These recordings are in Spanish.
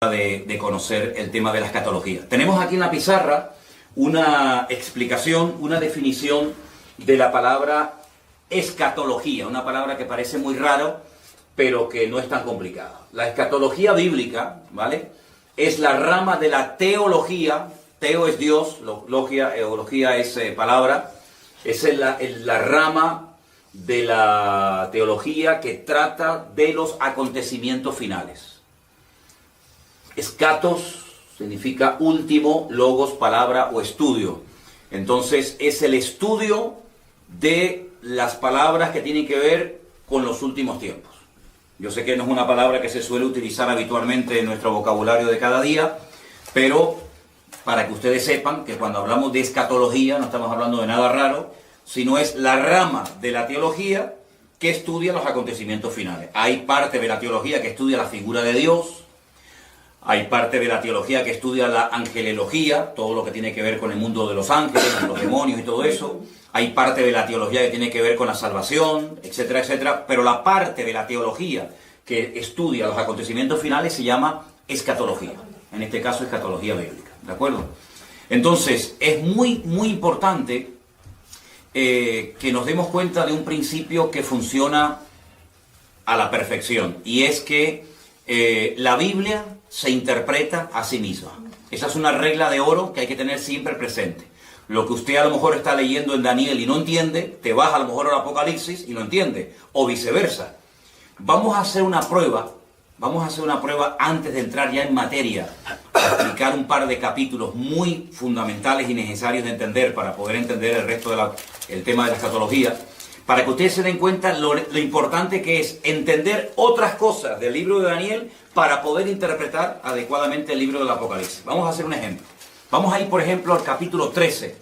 de conocer el tema de la escatología. Tenemos aquí en la pizarra una explicación, una definición de la palabra escatología, una palabra que parece muy raro, pero que no es tan complicada. La escatología bíblica, ¿vale?, es la rama de la teología. Teo es Dios, eología es palabra, es la rama de la teología que trata de los acontecimientos finales. Escatos significa último, logos, palabra o estudio. Entonces es el estudio de las palabras que tienen que ver con los últimos tiempos. Yo sé que no es una palabra que se suele utilizar habitualmente en nuestro vocabulario de cada día, pero para que ustedes sepan que cuando hablamos de escatología no estamos hablando de nada raro, sino es la rama de la teología que estudia los acontecimientos finales. Hay parte de la teología que estudia la figura de Dios, hay parte de la teología que estudia la angelología, todo lo que tiene que ver con el mundo de los ángeles, con los demonios y todo eso. Hay parte de la teología que tiene que ver con la salvación, etcétera, etcétera. Pero la parte de la teología que estudia los acontecimientos finales se llama escatología. En este caso, escatología bíblica. ¿De acuerdo? Entonces, es muy importante que nos demos cuenta de un principio que funciona a la perfección. Y es que la Biblia se interpreta a sí misma. Esa es una regla de oro que hay que tener siempre presente. Lo que usted a lo mejor está leyendo en Daniel y no entiende, te vas a lo mejor al Apocalipsis y no entiende, o viceversa. Vamos a hacer una prueba antes de entrar ya en materia, para explicar un par de capítulos muy fundamentales y necesarios de entender para poder entender el resto del tema de la escatología, para que ustedes se den cuenta lo importante que es entender otras cosas del libro de Daniel para poder interpretar adecuadamente el libro del Apocalipsis. Vamos a hacer un ejemplo. Vamos a ir, por ejemplo, al capítulo 13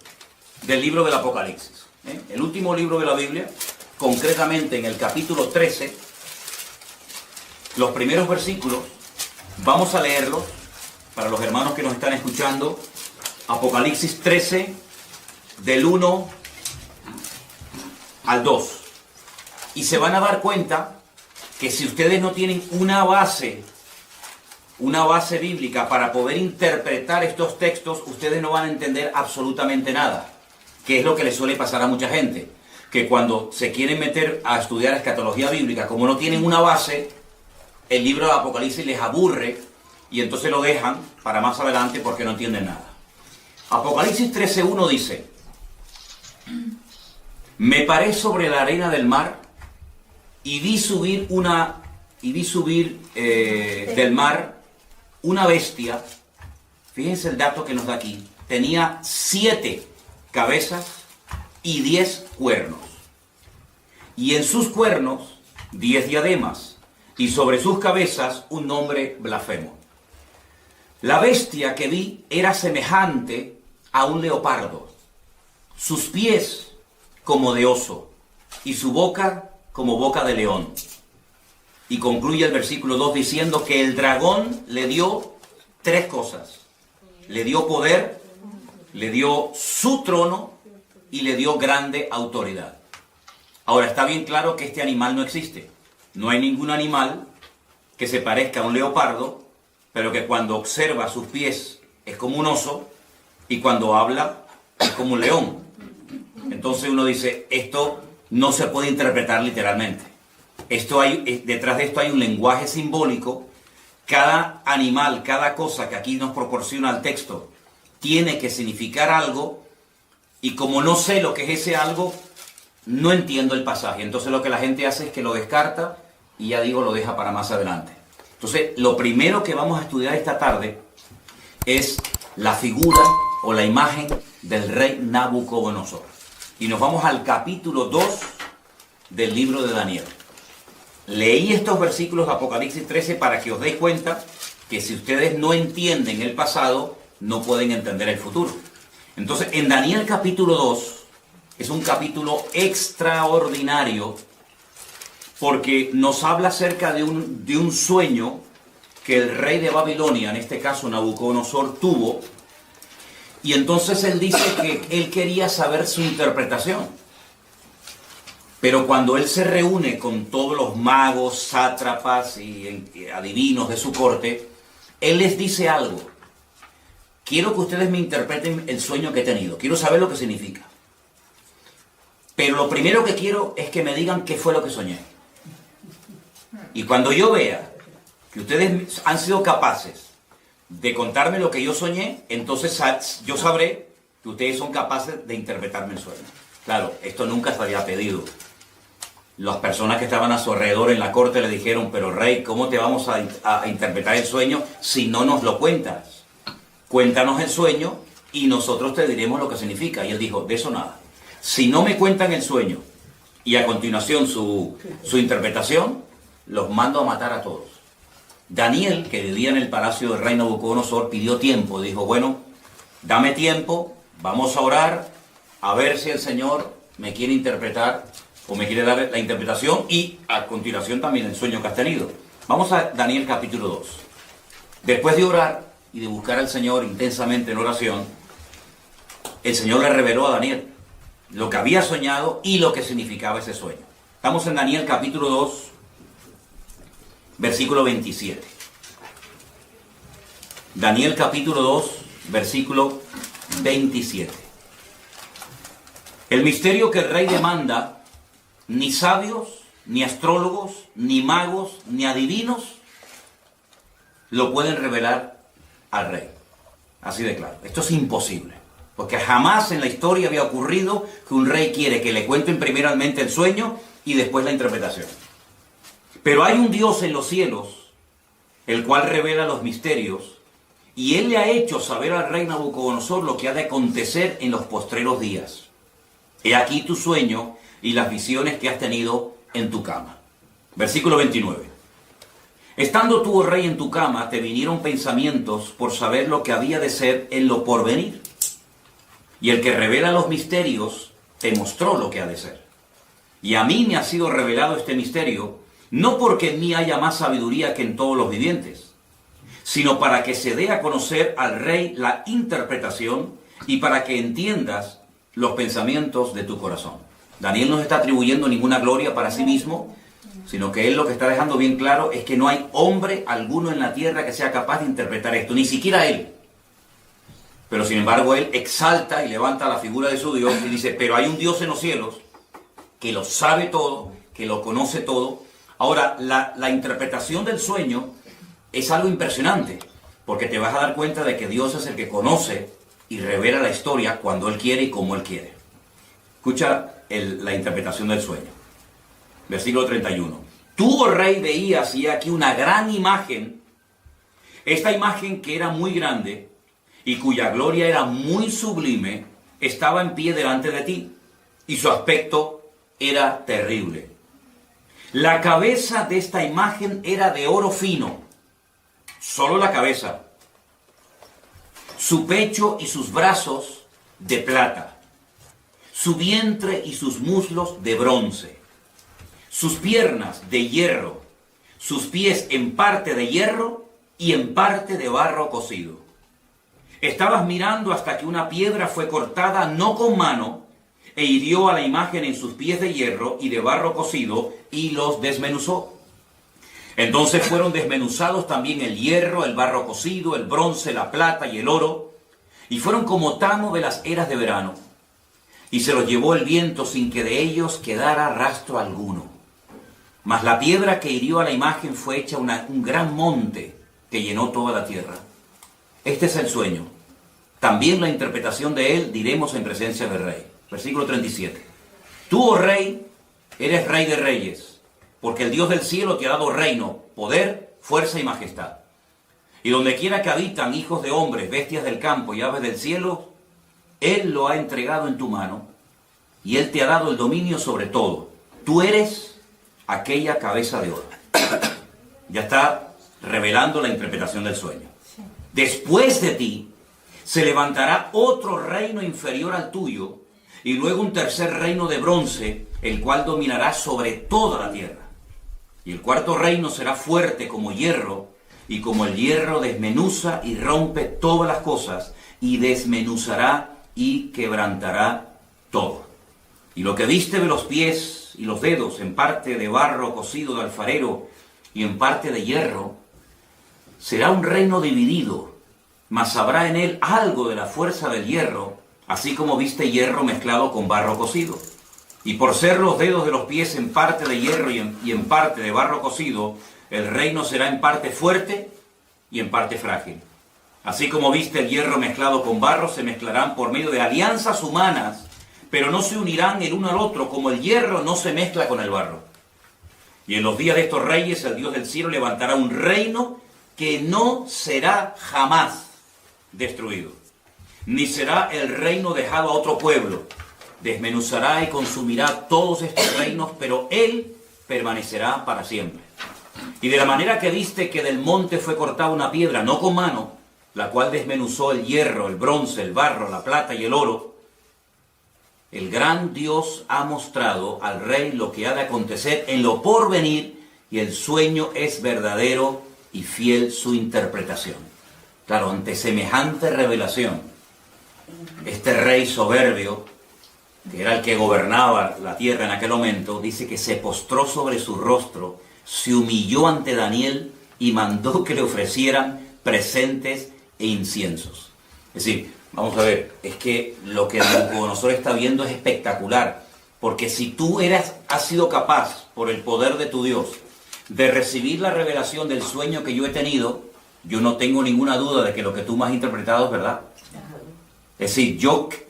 del libro del Apocalipsis. El último libro de la Biblia, concretamente en el capítulo 13, los primeros versículos, vamos a leerlos para los hermanos que nos están escuchando. Apocalipsis 13, del 1 al 2. Y se van a dar cuenta que si ustedes no tienen una base bíblica para poder interpretar estos textos, ustedes no van a entender absolutamente nada, que es lo que les suele pasar a mucha gente, que cuando se quieren meter a estudiar escatología bíblica, como no tienen una base, el libro de Apocalipsis les aburre y entonces lo dejan para más adelante porque no entienden nada. Apocalipsis 13:1 dice: me paré sobre la arena del mar y vi subir del mar una bestia. Fíjense el dato que nos da aquí. Tenía 7 cabezas y 10 cuernos. Y en sus cuernos 10 diademas. Y sobre sus cabezas un nombre blasfemo. La bestia que vi era semejante a un leopardo. Sus pies como de oso. Y su boca como boca de león. Y concluye el versículo 2 diciendo que el dragón le dio 3 cosas. Le dio poder, le dio su trono y le dio grande autoridad. Ahora, está bien claro que este animal no existe. No hay ningún animal que se parezca a un leopardo, pero que cuando observa sus pies es como un oso y cuando habla es como un león. Entonces uno dice, esto no se puede interpretar literalmente. Detrás de esto hay un lenguaje simbólico. Cada animal, cada cosa que aquí nos proporciona el texto, tiene que significar algo, y como no sé lo que es ese algo, no entiendo el pasaje. Entonces lo que la gente hace es que lo descarta y ya digo, lo deja para más adelante. Entonces, lo primero que vamos a estudiar esta tarde es la figura o la imagen del rey Nabucodonosor. Y nos vamos al capítulo 2 del libro de Daniel. Leí estos versículos de Apocalipsis 13 para que os deis cuenta que si ustedes no entienden el pasado, no pueden entender el futuro. Entonces, en Daniel capítulo 2 es un capítulo extraordinario porque nos habla acerca de un sueño que el rey de Babilonia, en este caso Nabucodonosor, tuvo. Y entonces él dice que él quería saber su interpretación. Pero cuando él se reúne con todos los magos, sátrapas y adivinos de su corte, Él les dice algo. Quiero que ustedes me interpreten el sueño que he tenido. Quiero saber lo que significa. Pero lo primero que quiero es que me digan qué fue lo que soñé. Y cuando yo vea que ustedes han sido capaces de contarme lo que yo soñé, entonces yo sabré que ustedes son capaces de interpretarme el sueño. Claro, esto nunca se había pedido. Las personas que estaban a su alrededor en la corte le dijeron, pero rey, ¿cómo te vamos a interpretar el sueño si no nos lo cuentas? Cuéntanos el sueño y nosotros te diremos lo que significa. Y él dijo, de eso nada. Si no me cuentan el sueño y a continuación su interpretación, los mando a matar a todos. Daniel, que vivía en el palacio del rey Nabucodonosor, pidió tiempo. Dijo, bueno, dame tiempo, vamos a orar, a ver si el Señor me quiere interpretar o me quiere dar la interpretación y a continuación también el sueño que has tenido. Vamos a Daniel capítulo 2. Después de orar y de buscar al Señor intensamente en oración, el Señor le reveló a Daniel lo que había soñado y lo que significaba ese sueño. Estamos en Daniel capítulo 2, versículo 27. Daniel capítulo 2, versículo 27. El misterio que el rey demanda, ni sabios, ni astrólogos, ni magos, ni adivinos lo pueden revelar al rey. Así de claro. Esto es imposible. Porque jamás en la historia había ocurrido que un rey quiere que le cuenten primeramente el sueño y después la interpretación. Pero hay un Dios en los cielos, el cual revela los misterios, y él le ha hecho saber al rey Nabucodonosor lo que ha de acontecer en los postreros días. He aquí tu sueño y las visiones que has tenido en tu cama. Versículo 29. Estando tú, oh rey, en tu cama, te vinieron pensamientos por saber lo que había de ser en lo porvenir. Y el que revela los misterios te mostró lo que ha de ser. Y a mí me ha sido revelado este misterio, no porque en mí haya más sabiduría que en todos los vivientes, sino para que se dé a conocer al rey la interpretación y para que entiendas los pensamientos de tu corazón. Daniel no se está atribuyendo ninguna gloria para sí mismo, sino que él lo que está dejando bien claro es que no hay hombre alguno en la tierra que sea capaz de interpretar esto, ni siquiera él. Pero sin embargo él exalta y levanta la figura de su Dios y dice, pero hay un Dios en los cielos que lo sabe todo, que lo conoce todo. Ahora, la interpretación del sueño es algo impresionante, porque te vas a dar cuenta de que Dios es el que conoce y revela la historia cuando Él quiere y como Él quiere. Escucha la interpretación del sueño. Versículo 31. Tú, oh rey, veías y aquí una gran imagen, esta imagen que era muy grande y cuya gloria era muy sublime, estaba en pie delante de ti, y su aspecto era terrible. La cabeza de esta imagen era de oro fino, solo la cabeza, su pecho y sus brazos de plata, su vientre y sus muslos de bronce, sus piernas de hierro, sus pies en parte de hierro y en parte de barro cocido. Estabas mirando hasta que una piedra fue cortada no con mano e hirió a la imagen en sus pies de hierro y de barro cocido y los desmenuzó. Entonces fueron desmenuzados también el hierro, el barro cocido, el bronce, la plata y el oro, y fueron como tamo de las eras de verano. Y se los llevó el viento sin que de ellos quedara rastro alguno. Mas la piedra que hirió a la imagen fue hecha un gran monte que llenó toda la tierra. Este es el sueño. También la interpretación de él diremos en presencia del rey. Versículo 37. Tú, oh rey, eres rey de reyes, porque el Dios del cielo te ha dado reino, poder, fuerza y majestad. Y donde quiera que habitan hijos de hombres, bestias del campo y aves del cielo, Él lo ha entregado en tu mano, y Él te ha dado el dominio sobre todo. Tú eres aquella cabeza de oro. Ya está revelando la interpretación del sueño. Después de ti, se levantará otro reino inferior al tuyo, y luego un tercer reino de bronce, el cual dominará sobre toda la tierra. Y el cuarto reino será fuerte como hierro, y como el hierro desmenuza y rompe todas las cosas, y desmenuzará y quebrantará todo. Y lo que viste de los pies y los dedos, en parte de barro cocido de alfarero y en parte de hierro, será un reino dividido, mas habrá en él algo de la fuerza del hierro, así como viste hierro mezclado con barro cocido. Y por ser los dedos de los pies en parte de hierro y en parte de barro cocido, el reino será en parte fuerte y en parte frágil. Así como viste el hierro mezclado con barro, se mezclarán por medio de alianzas humanas, pero no se unirán el uno al otro, como el hierro no se mezcla con el barro. Y en los días de estos reyes, el Dios del cielo levantará un reino que no será jamás destruido, ni será el reino dejado a otro pueblo. Desmenuzará y consumirá todos estos reinos, pero él permanecerá para siempre. Y de la manera que viste que del monte fue cortada una piedra, no con mano, la cual desmenuzó el hierro, el bronce, el barro, la plata y el oro, el gran Dios ha mostrado al rey lo que ha de acontecer en lo porvenir, y el sueño es verdadero y fiel su interpretación. Claro, ante semejante revelación, este rey soberbio, que era el que gobernaba la tierra en aquel momento, dice que se postró sobre su rostro, se humilló ante Daniel y mandó que le ofrecieran presentes e inciensos. Es decir, vamos a ver, es que lo que Nabucodonosor está viendo es espectacular, porque si tú has sido capaz, por el poder de tu Dios, de recibir la revelación del sueño que yo he tenido, yo no tengo ninguna duda de que lo que tú me has interpretado es verdad. Es decir,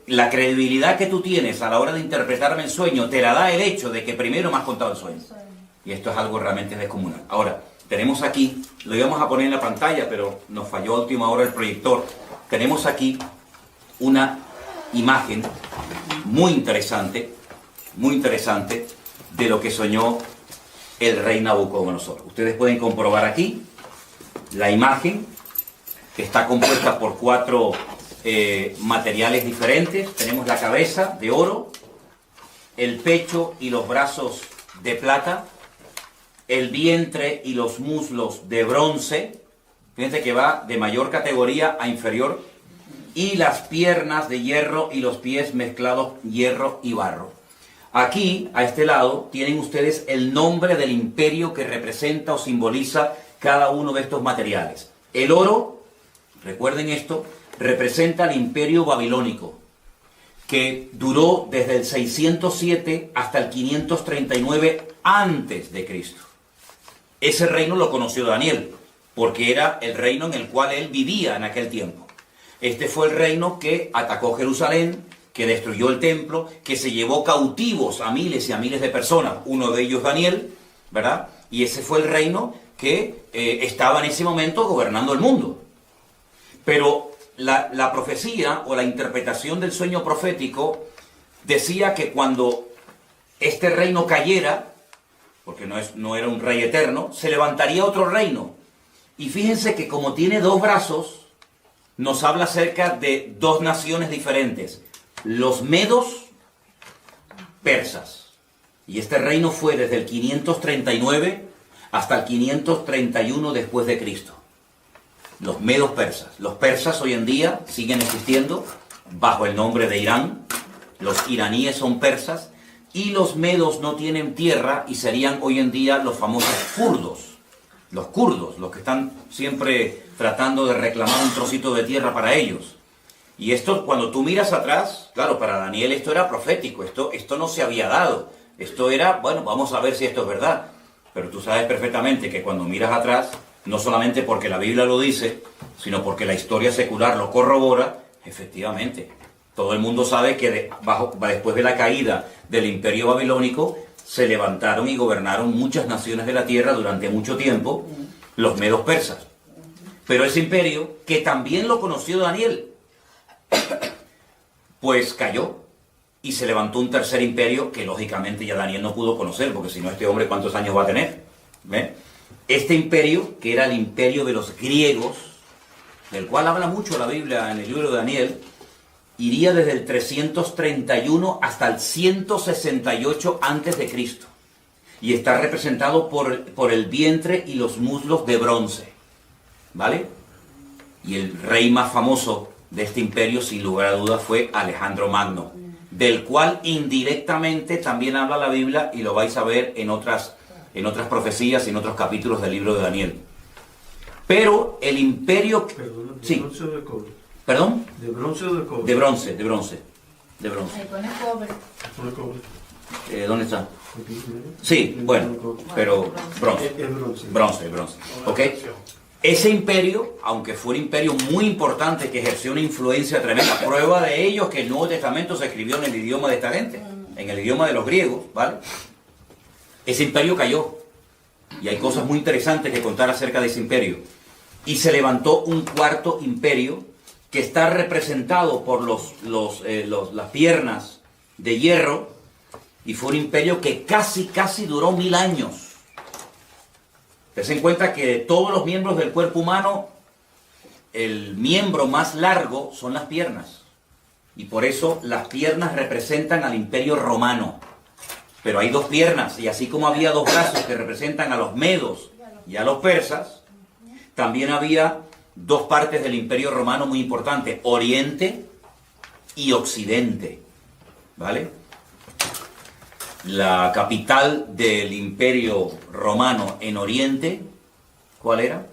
la credibilidad que tú tienes a la hora de interpretarme el sueño te la da el hecho de que primero me has contado el sueño. Y esto es algo realmente descomunal. Ahora, tenemos aquí, lo íbamos a poner en la pantalla, pero nos falló a última hora el proyector. Tenemos aquí una imagen muy interesante de lo que soñó el rey Nabucodonosor. Ustedes pueden comprobar aquí la imagen, que está compuesta por 4 materiales diferentes. Tenemos la cabeza de oro, el pecho y los brazos de plata, el vientre y los muslos de bronce, fíjense que va de mayor categoría a inferior, y las piernas de hierro y los pies mezclados hierro y barro. Aquí, a este lado, tienen ustedes el nombre del imperio que representa o simboliza cada uno de estos materiales. El oro, recuerden esto, representa el imperio babilónico, que duró desde el 607 hasta el 539 antes de Cristo. Ese reino lo conoció Daniel, porque era el reino en el cual él vivía en aquel tiempo. Este fue el reino que atacó Jerusalén, que destruyó el templo, que se llevó cautivos a miles y a miles de personas, uno de ellos Daniel, ¿verdad? Y ese fue el reino que estaba en ese momento gobernando el mundo. Pero la profecía o la interpretación del sueño profético decía que cuando este reino cayera, porque no era un rey eterno, se levantaría otro reino. Y fíjense que como tiene 2 brazos, nos habla acerca de 2 naciones diferentes, los medos persas. Y este reino fue desde el 539 hasta el 531 después de Cristo. Los medos persas. Los persas hoy en día siguen existiendo bajo el nombre de Irán. Los iraníes son persas. Y los medos no tienen tierra y serían hoy en día los famosos kurdos. Los kurdos, los que están siempre tratando de reclamar un trocito de tierra para ellos. Y esto, cuando tú miras atrás, claro, para Daniel esto era profético, esto no se había dado. Esto era, bueno, vamos a ver si esto es verdad. Pero tú sabes perfectamente que cuando miras atrás, no solamente porque la Biblia lo dice, sino porque la historia secular lo corrobora, efectivamente. Todo el mundo sabe que después de la caída del imperio babilónico, se levantaron y gobernaron muchas naciones de la tierra durante mucho tiempo, los medos persas. Pero ese imperio, que también lo conoció Daniel, pues cayó y se levantó un tercer imperio que lógicamente ya Daniel no pudo conocer, porque si no, este hombre ¿cuántos años va a tener? ¿Ve? Este imperio, que era el imperio de los griegos, del cual habla mucho la Biblia en el libro de Daniel, iría desde el 331 hasta el 168 antes de Cristo, y está representado por el vientre y los muslos de bronce, ¿vale? Y el rey más famoso de este imperio, sin lugar a dudas, fue Alejandro Magno, del cual indirectamente también habla la Biblia, y lo vais a ver en otras profecías y en otros capítulos del libro de Daniel. Pero el imperio... Perdón, ¿de Sí. bronce o de cobre? ¿Perdón? ¿De bronce o de cobre? De bronce, de bronce. De bronce. Ahí pone cobre. ¿De cobre? ¿Dónde está? Aquí, mira. Sí, bueno, pero bronce. Es bronce. Bronce, bronce. ¿Ok? Ese imperio, aunque fue un imperio muy importante que ejerció una influencia tremenda, prueba de ello es que el Nuevo Testamento se escribió en el idioma de esta gente, en el idioma de los griegos, ¿vale? Ese imperio cayó. Y hay cosas muy interesantes que contar acerca de ese imperio. Y se levantó un cuarto imperio que está representado por las piernas de hierro, y fue un imperio que casi duró 1000 años. Ten en cuenta que de todos los miembros del cuerpo humano, el miembro más largo son las piernas. Y por eso las piernas representan al imperio romano. Pero hay dos piernas, y así como había dos brazos que representan a los medos y a los persas, también había dos partes del imperio romano muy importantes, Oriente y Occidente. ¿Vale? La capital del imperio romano en Oriente, ¿cuál era?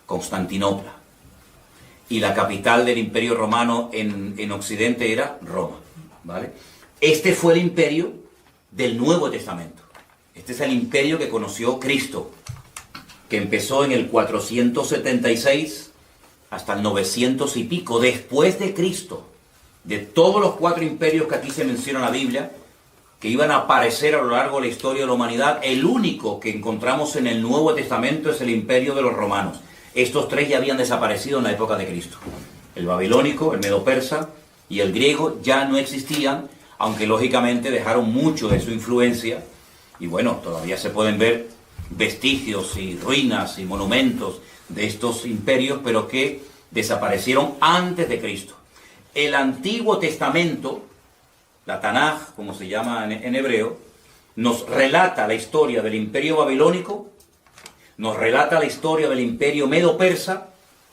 Constantinopla. Y la capital del imperio romano en Occidente era Roma. ¿Vale? Este fue el imperio del Nuevo Testamento. Este es el imperio que conoció Cristo, que empezó en el 476 hasta el 900 y pico, después de Cristo. De todos los 4 imperios que aquí se menciona en la Biblia, que iban a aparecer a lo largo de la historia de la humanidad, el único que encontramos en el Nuevo Testamento es el imperio de los romanos. Estos 3 ya habían desaparecido en la época de Cristo. El babilónico, el medo-persa y el griego ya no existían, aunque lógicamente dejaron mucho de su influencia. Y bueno, todavía se pueden ver vestigios y ruinas y monumentos de estos imperios, pero que desaparecieron antes de Cristo. El Antiguo Testamento, la Tanaj, como se llama en hebreo, nos relata la historia del imperio babilónico, nos relata la historia del imperio medo-persa,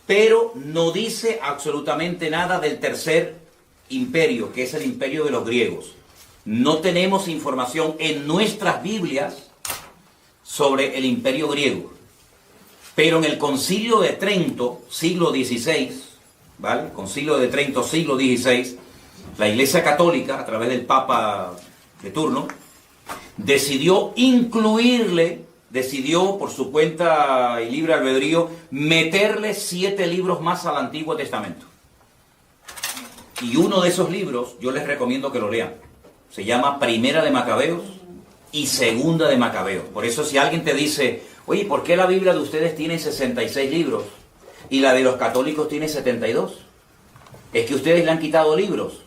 pero no dice absolutamente nada del tercer imperio, que es el imperio de los griegos. No tenemos información en nuestras Biblias sobre el imperio griego. Pero en el Concilio de Trento, siglo XVI, ¿vale? Concilio de Trento, siglo XVI, la Iglesia Católica, a través del Papa de turno, decidió por su cuenta y libre albedrío, meterle 7 libros más al Antiguo Testamento. Y uno de esos libros, yo les recomiendo que lo lean. Se llama Primera de Macabeos y Segunda de Macabeos. Por eso si alguien te dice, oye, ¿por qué la Biblia de ustedes tiene 66 libros y la de los católicos tiene 72? ¿Es que ustedes le han quitado libros?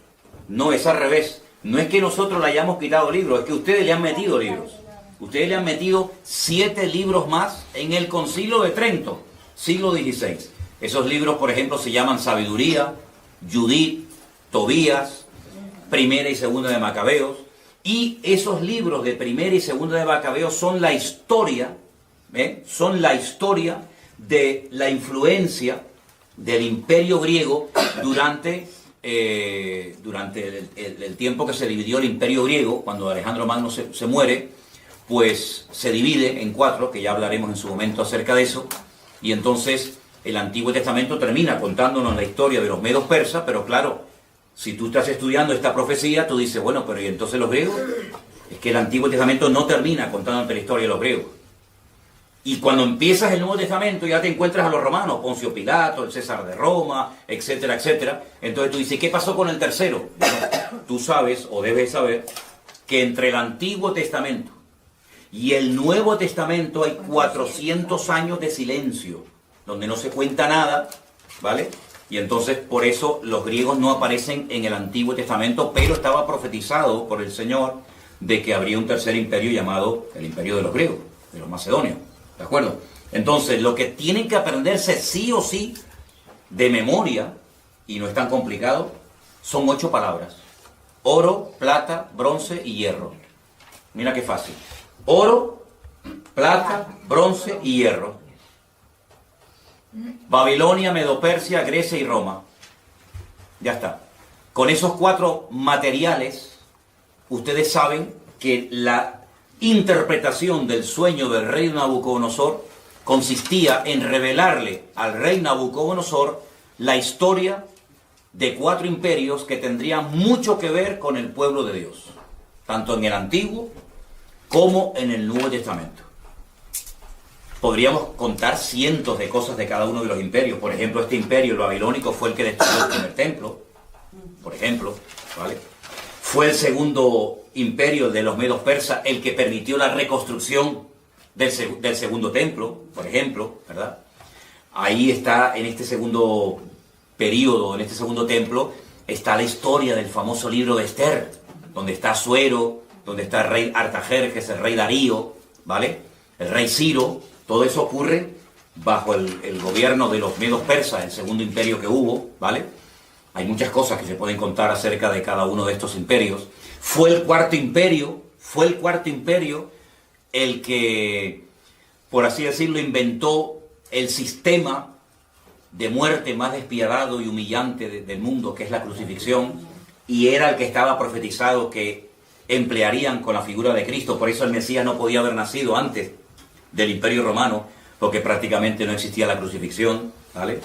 No, es al revés. No es que nosotros le hayamos quitado libros, es que ustedes le han metido libros. Ustedes le han metido 7 libros más en el Concilio de Trento, siglo XVI. Esos libros, por ejemplo, se llaman Sabiduría, Judith, Tobías, Primera y Segunda de Macabeos. Y esos libros de Primera y Segunda de Macabeos son la historia, son la historia de la influencia del imperio griego durante el tiempo que se dividió el imperio griego. Cuando Alejandro Magno se muere, pues se divide en 4, que ya hablaremos en su momento acerca de eso, y entonces el Antiguo Testamento termina contándonos la historia de los medos persas, pero claro, si tú estás estudiando esta profecía, tú dices, bueno, pero ¿y entonces los griegos? Es que el Antiguo Testamento no termina contándote la historia de los griegos. Y cuando empiezas el Nuevo Testamento ya te encuentras a los romanos, Poncio Pilato, el César de Roma, etcétera, etcétera. Entonces tú dices, ¿qué pasó con el tercero? Bueno, tú sabes, o debes saber, que entre el Antiguo Testamento y el Nuevo Testamento hay 400 años de silencio, donde no se cuenta nada, ¿vale? Y entonces por eso los griegos no aparecen en el Antiguo Testamento, pero estaba profetizado por el Señor de que habría un tercer imperio llamado el imperio de los griegos, de los macedonios. ¿De acuerdo? Entonces, lo que tienen que aprenderse sí o sí de memoria, y no es tan complicado, son 8 palabras. Oro, plata, bronce y hierro. Mira qué fácil. Oro, plata, bronce y hierro. Babilonia, Medo-Persia, Grecia y Roma. Ya está. Con esos 4 materiales, ustedes saben que la interpretación del sueño del rey Nabucodonosor consistía en revelarle al rey Nabucodonosor la historia de 4 imperios que tendrían mucho que ver con el pueblo de Dios, tanto en el Antiguo como en el Nuevo Testamento. Podríamos contar cientos de cosas de cada uno de los imperios. Por ejemplo, este imperio, el babilónico, fue el que destruyó el primer templo, por ejemplo, ¿vale? Fue el segundo imperio de los medos persas el que permitió la reconstrucción del segundo templo, por ejemplo, ¿verdad? Ahí está, en este segundo periodo, en este segundo templo, está la historia del famoso libro de Esther, donde está Asuero, donde está el rey Artajerjes, el rey Darío, ¿vale? El rey Ciro. Todo eso ocurre bajo el gobierno de los medos persas, el segundo imperio que hubo, ¿vale? Hay muchas cosas que se pueden contar acerca de cada uno de estos imperios. Fue el cuarto imperio el que, por así decirlo, inventó el sistema de muerte más despiadado y humillante del mundo, que es la crucifixión, y era el que estaba profetizado que emplearían con la figura de Cristo. Por eso el Mesías no podía haber nacido antes del Imperio Romano, porque prácticamente no existía la crucifixión, ¿vale?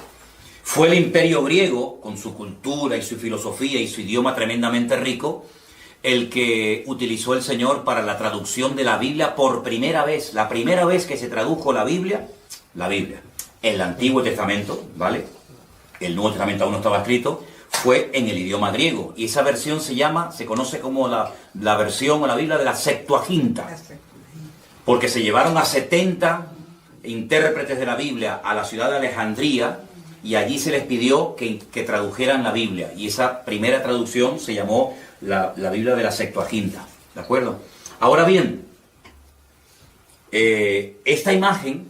Fue el Imperio griego, con su cultura y su filosofía y su idioma tremendamente rico, el que utilizó el Señor para la traducción de la Biblia por primera vez. La primera vez que se tradujo la Biblia, el Antiguo Testamento, ¿vale? El Nuevo Testamento aún no estaba escrito, fue en el idioma griego. Y esa versión se conoce como la versión o la Biblia de la Septuaginta. Porque se llevaron a 70 intérpretes de la Biblia a la ciudad de Alejandría y allí se les pidió que tradujeran la Biblia. Y esa primera traducción se llamó la Biblia de la Septuaginta. ¿De acuerdo? Ahora bien, esta imagen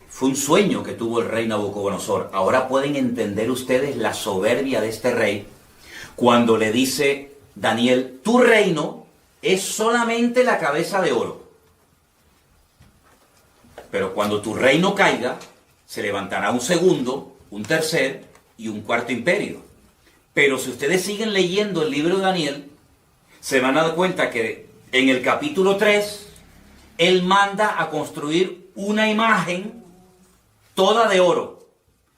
fue un sueño que tuvo el rey Nabucodonosor. Ahora pueden entender ustedes la soberbia de este rey cuando le dice Daniel: tu reino es solamente la cabeza de oro. Pero cuando tu reino caiga, se levantará un segundo, un tercer y un cuarto imperio. Pero si ustedes siguen leyendo el libro de Daniel, se van a dar cuenta que en el capítulo 3, él manda a construir una imagen toda de oro,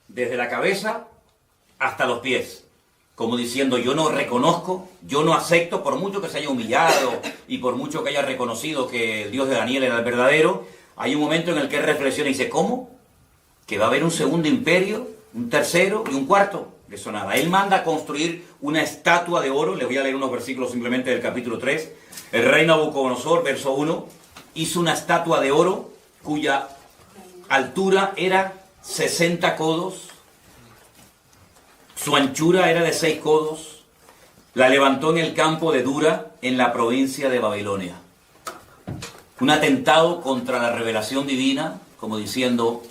desde la cabeza hasta los pies. Como diciendo: yo no reconozco, yo no acepto, por mucho que se haya humillado y por mucho que haya reconocido que el Dios de Daniel era el verdadero. Hay un momento en el que él reflexiona y dice: ¿cómo? ¿Que va a haber un segundo imperio, un tercero y un cuarto? De eso nada. Él manda a construir una estatua de oro. Les voy a leer unos versículos simplemente del capítulo 3. El rey Nabucodonosor, verso 1, hizo una estatua de oro cuya altura era 60 codos, su anchura era de 6 codos, la levantó en el campo de Dura, en la provincia de Babilonia. Un atentado contra la revelación divina, como diciendo: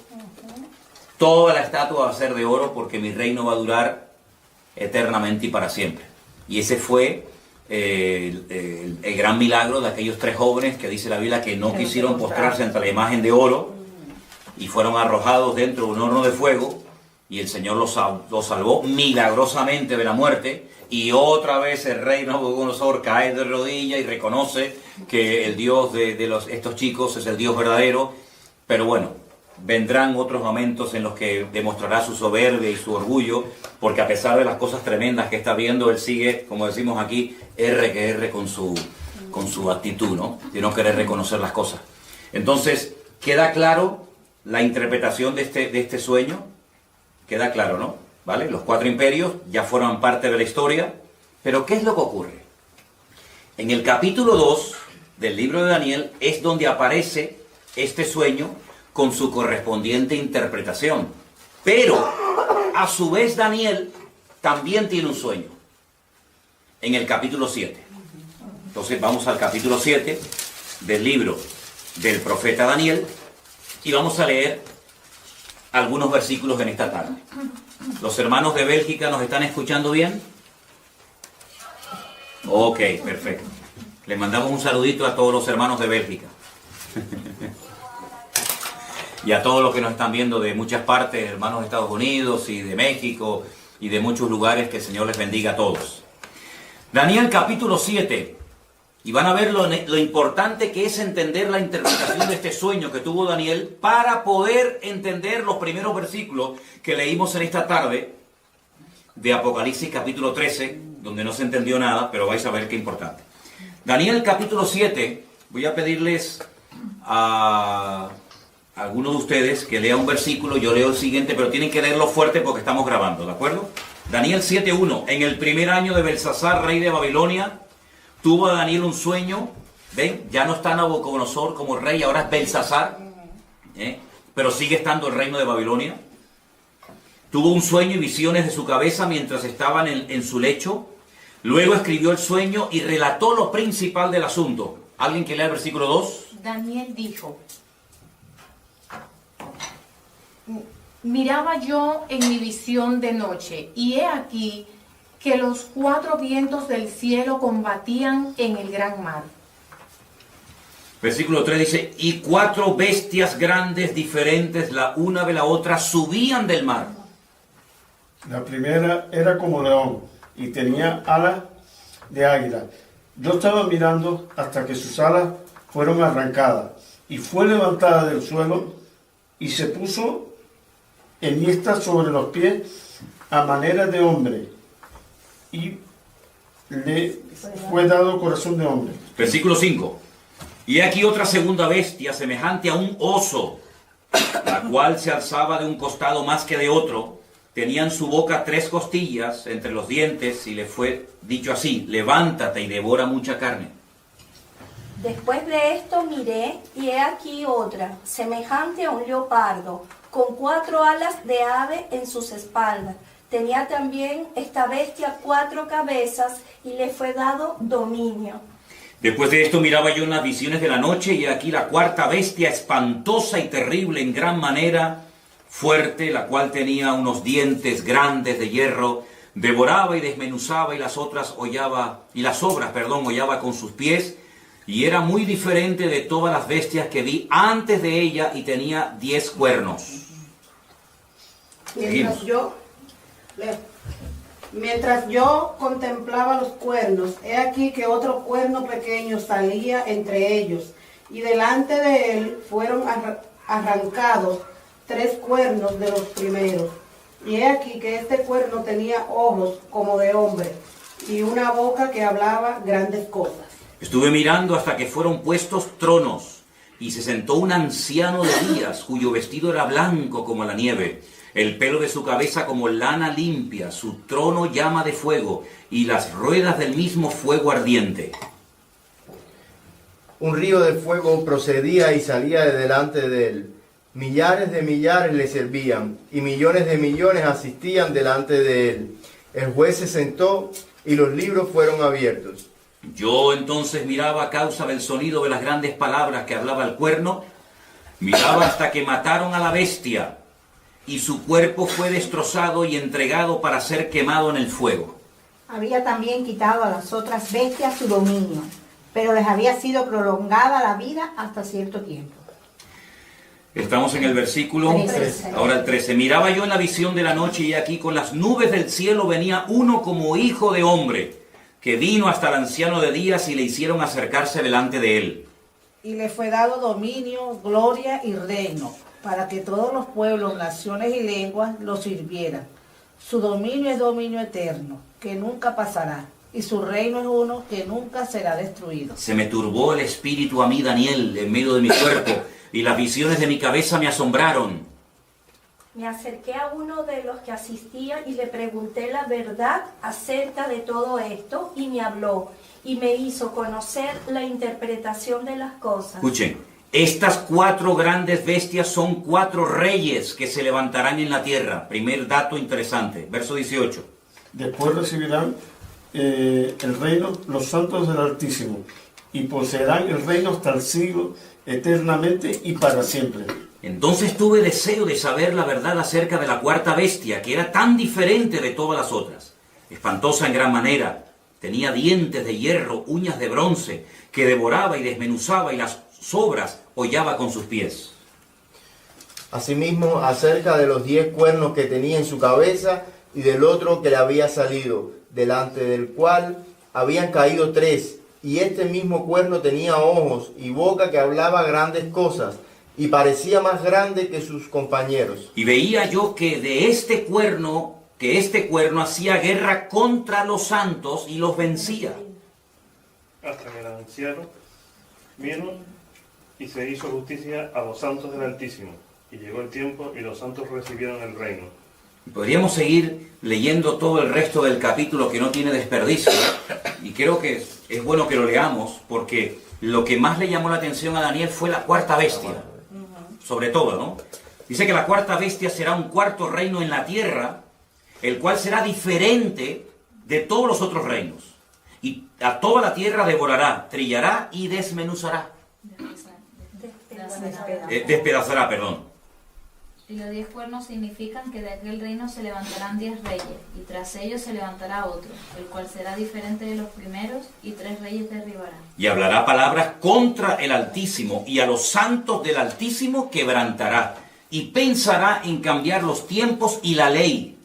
toda la estatua va a ser de oro porque mi reino va a durar eternamente y para siempre. Y ese fue el gran milagro de aquellos 3 jóvenes que dice la Biblia que no quisieron postrarse ante la imagen de oro y fueron arrojados dentro de un horno de fuego, y el Señor los salvó milagrosamente de la muerte. Y otra vez el rey Nabucodonosor cae de rodillas y reconoce que el Dios de estos chicos es el Dios verdadero. Pero bueno, vendrán otros momentos en los que demostrará su soberbia y su orgullo, porque a pesar de las cosas tremendas que está viendo, él sigue, como decimos aquí, R con su actitud, ¿no? De no querer reconocer las cosas. Entonces, queda claro la interpretación de este sueño, queda claro, ¿no? ¿Vale? Los 4 imperios ya forman parte de la historia, pero ¿qué es lo que ocurre? En el capítulo 2 del libro de Daniel es donde aparece este sueño con su correspondiente interpretación. Pero, a su vez, Daniel también tiene un sueño, en el capítulo 7. Entonces vamos al capítulo 7 del libro del profeta Daniel y vamos a leer algunos versículos en esta tarde. ¿Los hermanos de Bélgica nos están escuchando bien? Ok, perfecto. Les mandamos un saludito a todos los hermanos de Bélgica. Y a todos los que nos están viendo de muchas partes, hermanos de Estados Unidos y de México y de muchos lugares, que el Señor les bendiga a todos. Daniel capítulo 7. Y van a ver lo importante que es entender la interpretación de este sueño que tuvo Daniel para poder entender los primeros versículos que leímos en esta tarde de Apocalipsis capítulo 13, donde no se entendió nada, pero vais a ver qué importante. Daniel capítulo 7, voy a pedirles a algunos de ustedes que lea un versículo, yo leo el siguiente, pero tienen que leerlo fuerte porque estamos grabando, ¿de acuerdo? Daniel 7:1, en el primer año de Belsasar, rey de Babilonia, tuvo Daniel un sueño, ven, ya no está Nabucodonosor como rey, ahora es Belsasar, pero sigue estando el reino de Babilonia. Tuvo un sueño y visiones de su cabeza mientras estaban en su lecho. Luego escribió el sueño y relató lo principal del asunto. ¿Alguien que lea el versículo 2? Daniel dijo: miraba yo en mi visión de noche, y he aquí que los 4 vientos del cielo combatían en el gran mar. Versículo 3 dice, y 4 bestias grandes diferentes, la una de la otra, subían del mar. La primera era como león y tenía alas de águila. Yo estaba mirando hasta que sus alas fueron arrancadas y fue levantada del suelo y se puso enhiesta sobre los pies a manera de hombre y le fue dado corazón de hombre. Versículo 5. Y aquí otra segunda bestia semejante a un oso, la cual se alzaba de un costado más que de otro. Tenía en su boca 3 costillas entre los dientes y le fue dicho así, levántate y devora mucha carne. Después de esto miré y he aquí otra, semejante a un leopardo, con 4 alas de ave en sus espaldas. Tenía también esta bestia 4 cabezas y le fue dado dominio. Después de esto miraba yo en las visiones de la noche y aquí la 4ª bestia, espantosa y terrible en gran manera, fuerte, la cual tenía unos dientes grandes de hierro, devoraba y desmenuzaba y las obras hollaba con sus pies, y era muy diferente de todas las bestias que vi antes de ella y tenía 10 cuernos. Mientras yo contemplaba los cuernos, he aquí que otro cuerno pequeño salía entre ellos, y delante de él fueron arrancados 3 cuernos de los primeros. Y he aquí que este cuerno tenía ojos como de hombre, y una boca que hablaba grandes cosas. Estuve mirando hasta que fueron puestos tronos, y se sentó un anciano de días, cuyo vestido era blanco como la nieve, el pelo de su cabeza como lana limpia, su trono llama de fuego, y las ruedas del mismo fuego ardiente. Un río de fuego procedía y salía de delante de él. Millares de millares le servían, y millones de millones asistían delante de él. El juez se sentó, y los libros fueron abiertos. Yo entonces miraba a causa del sonido de las grandes palabras que hablaba el cuerno, miraba hasta que mataron a la bestia, y su cuerpo fue destrozado y entregado para ser quemado en el fuego. Había también quitado a las otras bestias su dominio, pero les había sido prolongada la vida hasta cierto tiempo. Estamos en el versículo, 13. ahora el 13. Miraba yo en la visión de la noche y aquí con las nubes del cielo venía uno como hijo de hombre, que vino hasta el anciano de días y le hicieron acercarse delante de él. Y le fue dado dominio, gloria y reino, para que todos los pueblos, naciones y lenguas lo sirvieran. Su dominio es dominio eterno, que nunca pasará, y su reino es uno que nunca será destruido. Se me turbó el espíritu a mí, Daniel, en medio de mi cuerpo, y las visiones de mi cabeza me asombraron. Me acerqué a uno de los que asistían y le pregunté la verdad acerca de todo esto, y me habló, y me hizo conocer la interpretación de las cosas. Escuchen, estas 4 grandes bestias son 4 reyes que se levantarán en la tierra. Primer dato interesante, verso 18. Después recibirán el reino los santos del Altísimo, y poseerán el reino hasta el siglo, eternamente y para siempre. Entonces tuve deseo de saber la verdad acerca de la 4ª bestia, que era tan diferente de todas las otras. Espantosa en gran manera, tenía dientes de hierro, uñas de bronce, que devoraba y desmenuzaba y las sobras hollaba con sus pies. Asimismo, acerca de los 10 cuernos que tenía en su cabeza y del otro que le había salido, delante del cual habían caído 3, y este mismo cuerno tenía ojos y boca que hablaba grandes cosas, y parecía más grande que sus compañeros. Y veía yo que este cuerno hacía guerra contra los santos y los vencía. Hasta que el anciano vino y se hizo justicia a los santos del Altísimo. Y llegó el tiempo y los santos recibieron el reino. Podríamos seguir leyendo todo el resto del capítulo que no tiene desperdicio. Y creo que es bueno que lo leamos, porque lo que más le llamó la atención a Daniel fue la cuarta bestia. Sobre todo, ¿no? Dice que la cuarta bestia será un cuarto reino en la tierra, el cual será diferente de todos los otros reinos. Y a toda la tierra devorará, trillará y desmenuzará. Despedazará, perdón. Y los 10 cuernos significan que de aquel reino se levantarán 10 reyes, y tras ellos se levantará otro, el cual será diferente de los primeros, y 3 reyes derribará. Y hablará palabras contra el Altísimo, y a los santos del Altísimo quebrantará, y pensará en cambiar los tiempos y la ley,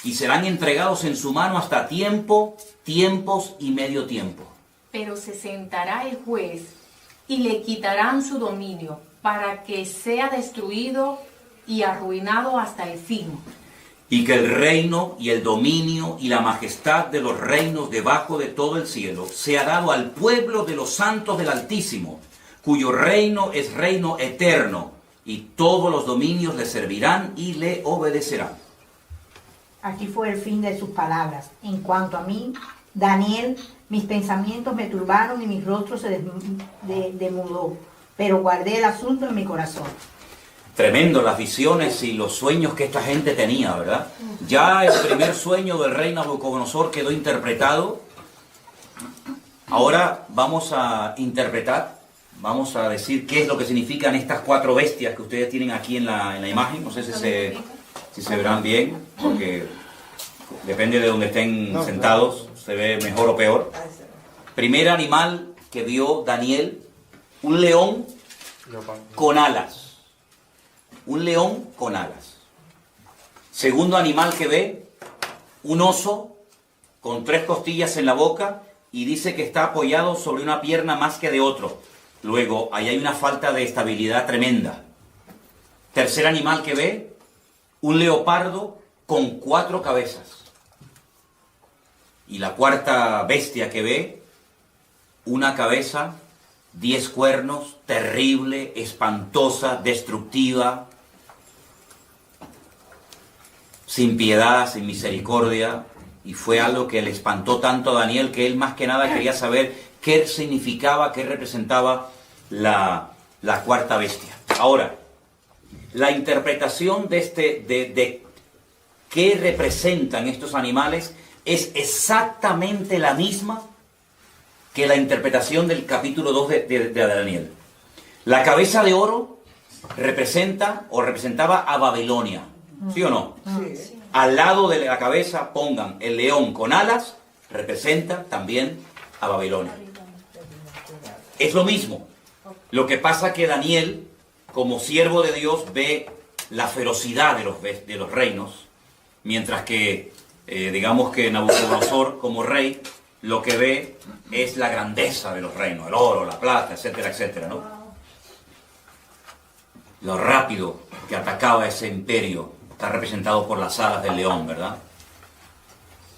y serán entregados en su mano hasta tiempo, tiempos y medio tiempo. Pero se sentará el juez y le quitarán su dominio para que sea destruido y arruinado hasta el fin. Y que el reino y el dominio y la majestad de los reinos debajo de todo el cielo sea dado al pueblo de los santos del Altísimo, cuyo reino es reino eterno, y todos los dominios le servirán y le obedecerán. Aquí fue el fin de sus palabras. En cuanto a mí, Daniel, mis pensamientos me turbaron y mi rostro se demudó, pero guardé el asunto en mi corazón. Tremendo las visiones y los sueños que esta gente tenía, ¿verdad? Ya el primer sueño del rey Nabucodonosor quedó interpretado. Ahora vamos a interpretar, vamos a decir qué es lo que significan estas 4 bestias que ustedes tienen aquí en la imagen. No sé si se verán bien, porque depende de donde estén sentados, se ve mejor o peor. Primer animal que vio Daniel, un león con alas. Un león con alas. Segundo animal que ve, un oso con 3 costillas en la boca, y dice que está apoyado sobre una pierna más que de otro. Luego, ahí hay una falta de estabilidad tremenda. Tercer animal que ve, un leopardo con 4 cabezas. Y la cuarta bestia que ve, una cabeza, 10 cuernos, terrible, espantosa, destructiva, sin piedad, sin misericordia, y fue algo que le espantó tanto a Daniel que él más que nada quería saber qué significaba, qué representaba la cuarta bestia. Ahora, la interpretación de qué representan estos animales es exactamente la misma que la interpretación del capítulo 2 de Daniel. La cabeza de oro representa o representaba a Babilonia, ¿sí o no? Sí. Al lado de la cabeza pongan el león con alas, representa también a Babilonia. Es lo mismo. Lo que pasa que Daniel, como siervo de Dios, ve la ferocidad de los reinos, mientras que, digamos que Nabucodonosor, como rey, lo que ve es la grandeza de los reinos, el oro, la plata, etcétera, etcétera, ¿no? Lo rápido que atacaba ese imperio está representado por las alas del león, ¿verdad?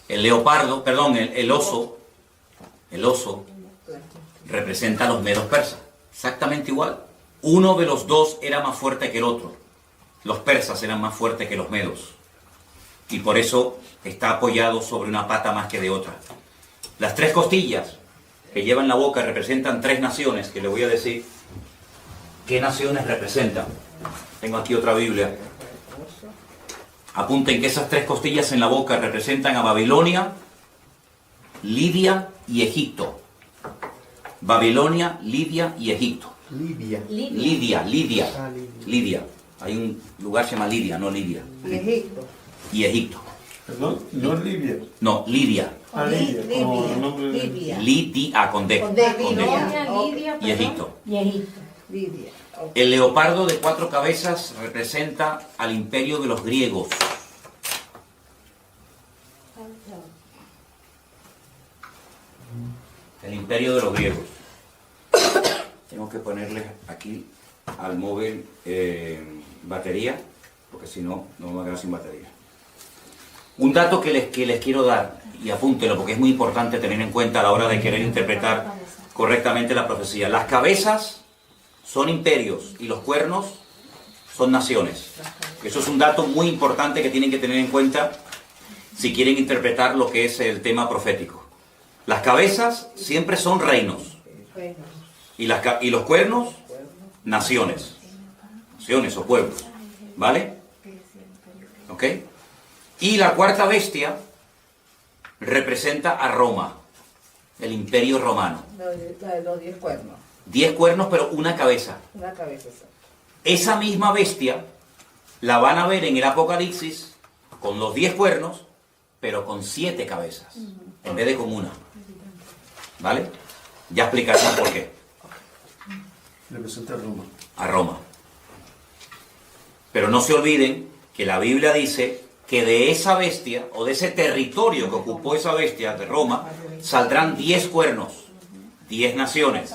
El oso representa a los medos persas, exactamente igual. Uno de los dos era más fuerte que el otro. Los persas eran más fuertes que los medos, y por eso está apoyado sobre una pata más que de otra. Las 3 costillas que lleva en la boca representan 3 naciones, que le voy a decir qué naciones representan. Tengo aquí otra Biblia. Apunten que esas 3 costillas en la boca representan a Babilonia, Lidia y Egipto. Babilonia, Lidia y Egipto. Lidia. Lidia. Hay un lugar que se llama Lidia, no Lidia. Y Egipto. Perdón, no es Libia. No, Lidia. Lidia, como el nombre de... Lidia, con D. Babilonia, Lidia, Y Egipto. Y Egipto. El leopardo de 4 cabezas representa al imperio de los griegos. el imperio de los griegos. Tengo que ponerle aquí al móvil batería, porque si no, no me va a quedar sin batería. Un dato que les quiero dar, y apúntelo porque es muy importante tener en cuenta a la hora de querer interpretar correctamente la profecía. Las cabezas son imperios y los cuernos son naciones. Eso es un dato muy importante que tienen que tener en cuenta si quieren interpretar lo que es el tema profético. Las cabezas siempre son reinos y los cuernos, naciones. Naciones o pueblos. ¿Vale? ¿Ok? Y la cuarta bestia representa a Roma, el imperio romano. La de los 10 cuernos. 10 cuernos, pero una cabeza. Una cabeza, exacto. Esa misma bestia la van a ver en el Apocalipsis con los 10 cuernos, pero con 7 cabezas, en vez de con una. ¿Vale? Ya explicaremos por qué. Representa a Roma. A Roma. Pero no se olviden que la Biblia dice que de esa bestia, o de ese territorio que ocupó esa bestia de Roma, saldrán 10 cuernos, 10 naciones.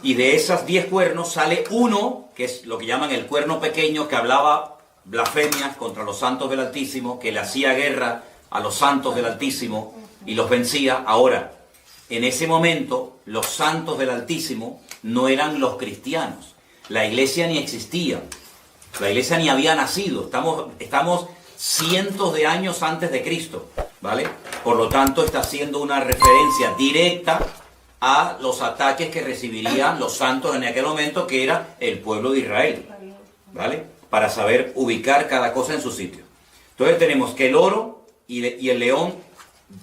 Y de esas 10 cuernos sale uno, que es lo que llaman el cuerno pequeño, que hablaba blasfemias contra los santos del Altísimo, que le hacía guerra a los santos del Altísimo y los vencía. Ahora, en ese momento, los santos del Altísimo no eran los cristianos. La iglesia ni existía. La iglesia ni había nacido. Estamos cientos de años antes de Cristo, ¿vale? Por lo tanto, está haciendo una referencia directa a los ataques que recibirían los santos en aquel momento, que era el pueblo de Israel, ¿vale? Para saber ubicar cada cosa en su sitio. Entonces tenemos que el oro y el león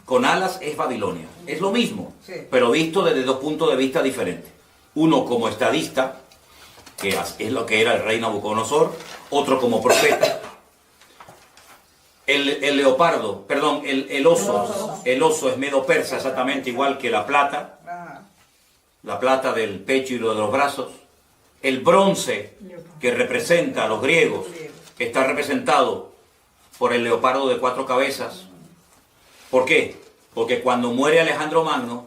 con alas es Babilonia. Es lo mismo, sí, pero visto desde dos puntos de vista diferentes. Uno como estadista, que es lo que era el rey Nabucodonosor, otro como profeta. El leopardo, perdón, el oso es medo-persa, exactamente igual que la plata del pecho y lo de los brazos. El bronce, que representa a los griegos, está representado por el leopardo de 4 cabezas. ¿Por qué? Porque cuando muere Alejandro Magno,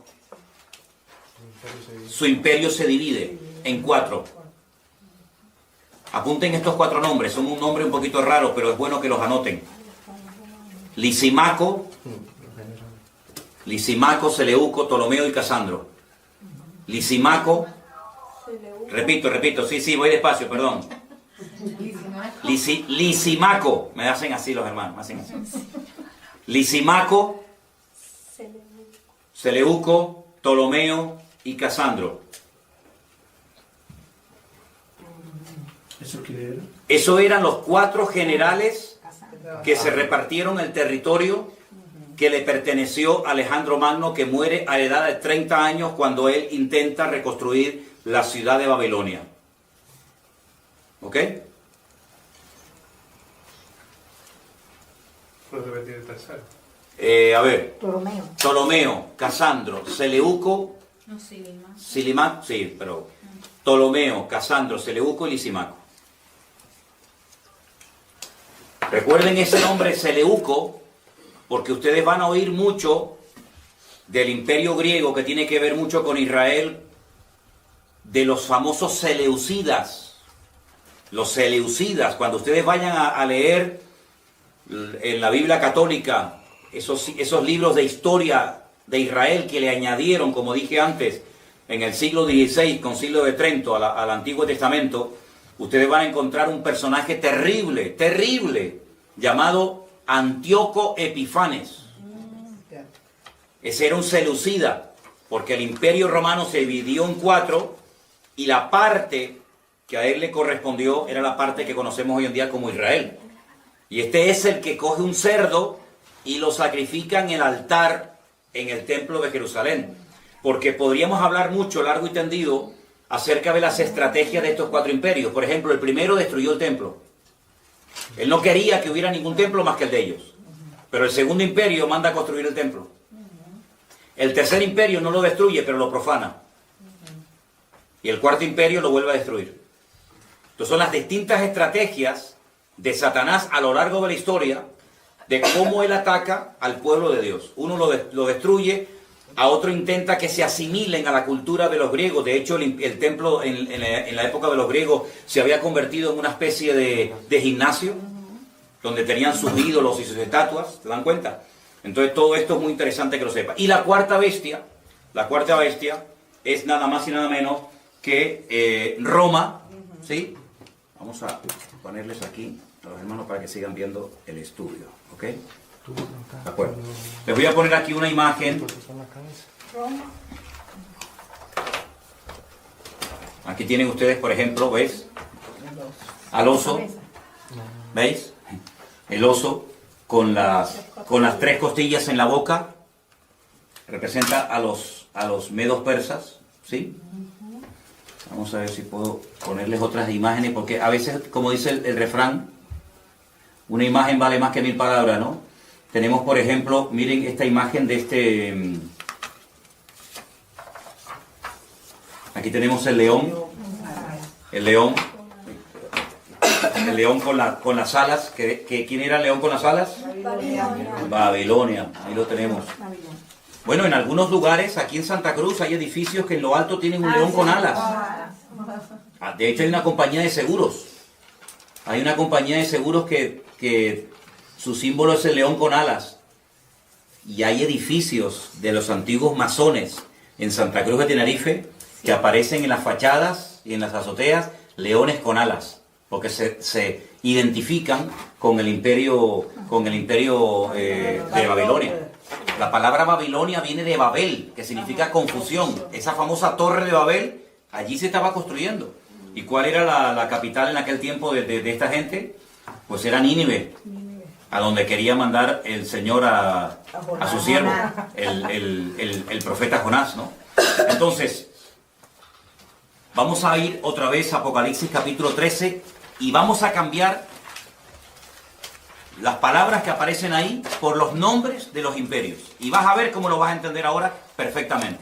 su imperio se divide en 4. Apunten estos 4 nombres, son un nombre un poquito raro, pero es bueno que los anoten. Lisimaco, Seleuco, Ptolomeo y Casandro. Lisimaco, repito, sí, voy despacio, perdón. Lisimaco, me hacen así los hermanos, me hacen así. Lisimaco, Seleuco, Ptolomeo y Casandro. ¿Eso qué era? Eso eran los 4 generales que se repartieron el territorio que le perteneció a Alejandro Magno, que muere a la edad de 30 años cuando él intenta reconstruir la ciudad de Babilonia. ¿Ok? ¿Puedes repetir el tercero? A ver. Ptolomeo, Casandro, Seleuco, No, Silimaco. Silimaco, sí, pero Ptolomeo, Casandro, Seleuco y Lisimaco. Recuerden ese nombre Seleuco, porque ustedes van a oír mucho del imperio griego, que tiene que ver mucho con Israel, de los famosos seleucidas. Los seleucidas, cuando ustedes vayan a leer en la Biblia católica esos libros de historia de Israel que le añadieron, como dije antes, en el siglo XVI, Concilio de Trento, al Antiguo Testamento, ustedes van a encontrar un personaje terrible, llamado Antíoco Epifanes. Ese era un seleucida, porque el imperio romano se dividió en 4 y la parte que a él le correspondió era la parte que conocemos hoy en día como Israel. Y este es el que coge un cerdo y lo sacrifica en el altar en el templo de Jerusalén. Porque podríamos hablar mucho, largo y tendido, acerca de las estrategias de estos 4 imperios. Por ejemplo, el primero destruyó el templo. Él no quería que hubiera ningún templo más que el de ellos. Pero el segundo imperio manda a construir el templo. El tercer imperio no lo destruye, pero lo profana. Y el cuarto imperio lo vuelve a destruir. Entonces son las distintas estrategias de Satanás a lo largo de la historia, de cómo él ataca al pueblo de Dios. Uno lo destruye a otro intenta que se asimilen a la cultura de los griegos. De hecho, el templo en la época de los griegos se había convertido en una especie de gimnasio, donde tenían sus ídolos y sus estatuas, ¿se dan cuenta? Entonces todo esto es muy interesante que lo sepa. Y la cuarta bestia es nada más y nada menos que Roma, ¿sí? Vamos a ponerles aquí a los hermanos para que sigan viendo el estudio, ¿ok? De acuerdo. Les voy a poner aquí una imagen. Aquí tienen ustedes, por ejemplo, ¿veis? Al oso, ¿veis? El oso con las 3 costillas en la boca representa a los medos persas, ¿sí? Vamos a ver si puedo ponerles otras imágenes, porque a veces, como dice el refrán, una imagen vale más que 1000 palabras, ¿no? Tenemos, por ejemplo, miren esta imagen de aquí tenemos el león con las alas. ¿Quién era el león con las alas? Babilonia, ahí lo tenemos. Bueno, en algunos lugares, aquí en Santa Cruz, hay edificios que en lo alto tienen un león con alas. De hecho, hay una compañía de seguros. Hay una compañía de seguros que su símbolo es el león con alas. Y hay edificios de los antiguos masones en Santa Cruz de Tenerife que aparecen en las fachadas y en las azoteas leones con alas, porque se identifican con el imperio de Babilonia. La palabra Babilonia viene de Babel, que significa confusión. Esa famosa torre de Babel, allí se estaba construyendo. ¿Y cuál era la capital en aquel tiempo de esta gente? Pues era Nínive, a donde quería mandar el Señor a su siervo, el profeta Jonás, ¿no? Entonces, vamos a ir otra vez a Apocalipsis capítulo 13 y vamos a cambiar las palabras que aparecen ahí por los nombres de los imperios. Y vas a ver cómo lo vas a entender ahora perfectamente.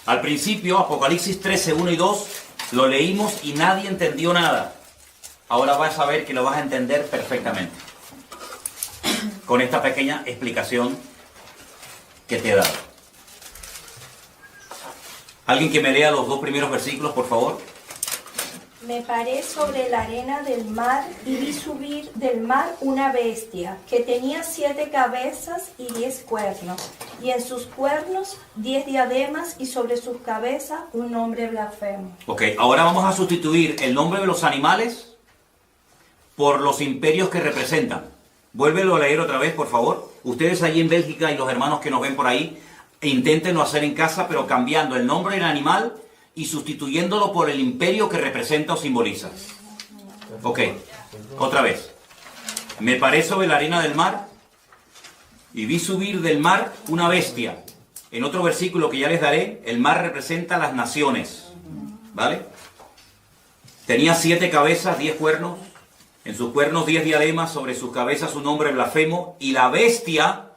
Al principio, Apocalipsis 13, 1 y 2, lo leímos y nadie entendió nada. Ahora vas a ver que lo vas a entender perfectamente con esta pequeña explicación que te he dado. ¿Alguien que me lea los 2 primeros versículos, por favor? Me paré sobre la arena del mar y vi subir del mar una bestia que tenía 7 cabezas y 10 cuernos, y en sus cuernos 10 diademas y sobre sus cabezas un nombre blasfemo. Ok, ahora vamos a sustituir el nombre de los animales por los imperios que representan. Vuélvelo a leer otra vez, por favor. Ustedes allí en Bélgica y los hermanos que nos ven por ahí, inténtenlo hacer en casa, pero cambiando el nombre del animal y sustituyéndolo por el imperio que representa o simboliza. Ok, otra vez. Me paré sobre la arena del mar y vi subir del mar una bestia. En otro versículo que ya les daré, el mar representa las naciones, ¿vale? Tenía 7 cabezas, 10 cuernos, en sus cuernos 10 diademas, sobre sus cabezas un nombre blasfemo, y la bestia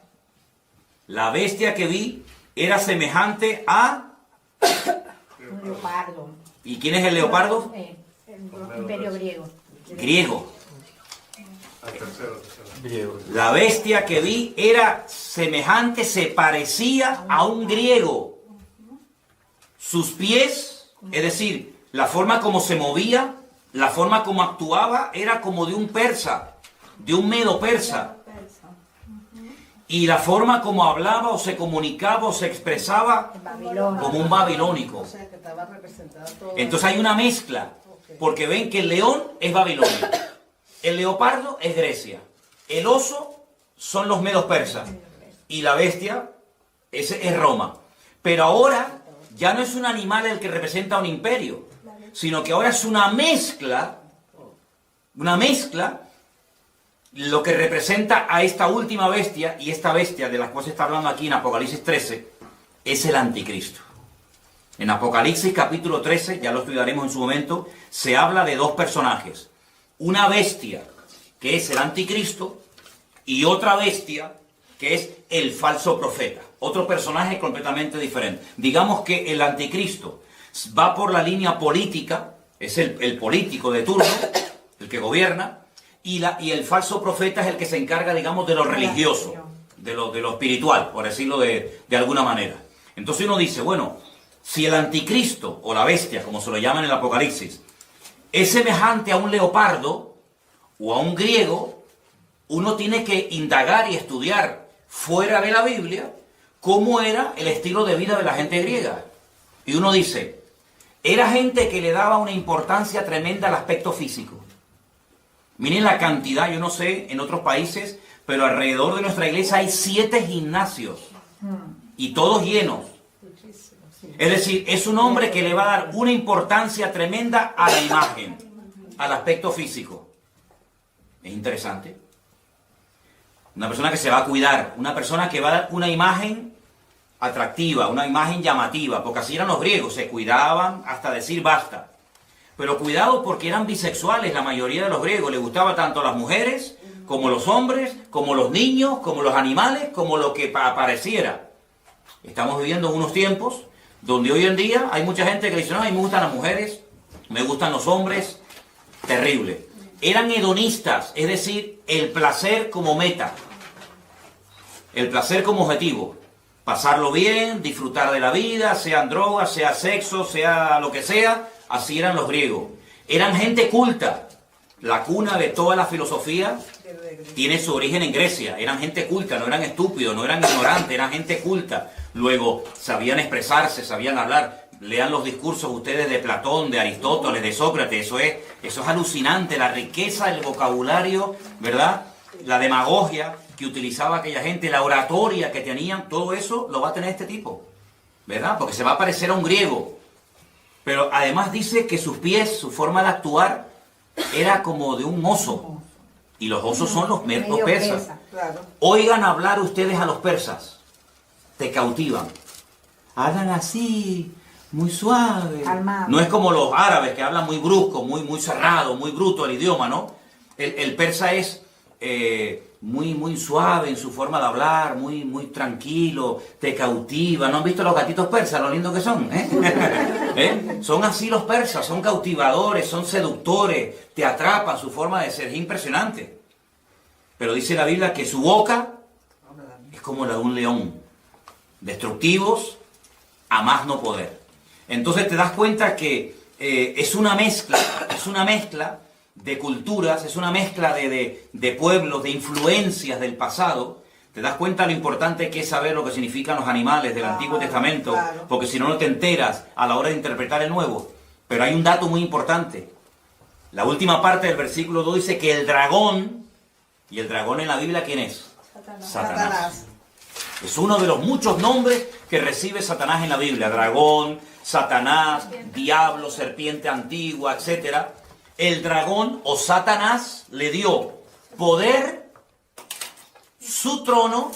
que vi era semejante a... Un leopardo. ¿Y quién es el leopardo? El imperio griego. Griego. Griego. La bestia que vi era semejante, se parecía a un griego. Sus pies, es decir, la forma como se movía, la forma como actuaba, era como de un persa, de un medo persa. Y la forma como hablaba o se comunicaba o se expresaba como un babilónico. Entonces hay una mezcla, porque ven que el león es Babilonia, el leopardo es Grecia, el oso son los medos persas y la bestia es Roma. Pero ahora ya no es un animal el que representa un imperio, sino que ahora es una mezcla, lo que representa a esta última bestia, y esta bestia de la cual se está hablando aquí en Apocalipsis 13, es el anticristo. En Apocalipsis capítulo 13, ya lo estudiaremos en su momento, se habla de 2 personajes. Una bestia, que es el anticristo, y otra bestia, que es el falso profeta. Otro personaje completamente diferente. Digamos que el anticristo va por la línea política, es el político de turno, el que gobierna, y el falso profeta es el que se encarga, digamos, de lo religioso, de lo espiritual, por decirlo de alguna manera. Entonces uno dice, bueno, si el anticristo o la bestia, como se lo llama en el Apocalipsis, es semejante a un leopardo o a un griego, uno tiene que indagar y estudiar fuera de la Biblia cómo era el estilo de vida de la gente griega. Y uno dice, era gente que le daba una importancia tremenda al aspecto físico. Miren la cantidad, yo no sé en otros países, pero alrededor de nuestra iglesia hay 7 gimnasios y todos llenos. Es decir, es un hombre que le va a dar una importancia tremenda a la imagen, al aspecto físico. Es interesante. Una persona que se va a cuidar, una persona que va a dar una imagen atractiva, una imagen llamativa, porque así eran los griegos, se cuidaban hasta decir basta. Pero cuidado porque eran bisexuales la mayoría de los griegos, les gustaba tanto las mujeres, como los hombres, como los niños, como los animales, como lo que apareciera. Estamos viviendo unos tiempos donde hoy en día hay mucha gente que dice, no, a mí me gustan las mujeres, me gustan los hombres, terrible. Eran hedonistas, es decir, el placer como meta, el placer como objetivo, pasarlo bien, disfrutar de la vida, sean drogas, sea sexo, sea lo que sea, así eran los griegos. Eran gente culta, la cuna de toda la filosofía tiene su origen en Grecia, eran gente culta, no eran estúpidos, no eran ignorantes, eran gente culta. Luego sabían expresarse, sabían hablar. Lean los discursos ustedes de Platón, de Aristóteles, de Sócrates, eso es alucinante, la riqueza del vocabulario, ¿verdad? La demagogia que utilizaba aquella gente, la oratoria que tenían, todo eso lo va a tener este tipo, ¿verdad? Porque se va a parecer a un griego. Pero además dice que sus pies, su forma de actuar, era como de un oso. Y los osos son los persas. Claro. Oigan hablar ustedes a los persas, te cautivan. Hablan así, muy suave. Calmado. No es como los árabes que hablan muy brusco, muy cerrado, muy bruto el idioma, ¿no? El persa es muy suave en su forma de hablar, muy tranquilo, te cautiva. ¿No han visto los gatitos persas, lo lindos que son? ¿Eh? Son así los persas, son cautivadores, son seductores, te atrapan, su forma de ser es impresionante. Pero dice la Biblia que su boca es como la de un león, destructivos a más no poder. Entonces te das cuenta que es una mezcla de culturas, es una mezcla de pueblos, de influencias del pasado. Te das cuenta lo importante que es saber lo que significan los animales del Antiguo Testamento, claro. Porque si no, no te enteras a la hora de interpretar el Nuevo. Pero hay un dato muy importante. La última parte del versículo 2 dice que el dragón, y el dragón en la Biblia, ¿quién es? Satanás. Es uno de los muchos nombres que recibe Satanás en la Biblia. Dragón, Satanás, diablo, serpiente antigua, etc. El dragón o Satanás le dio poder, su trono,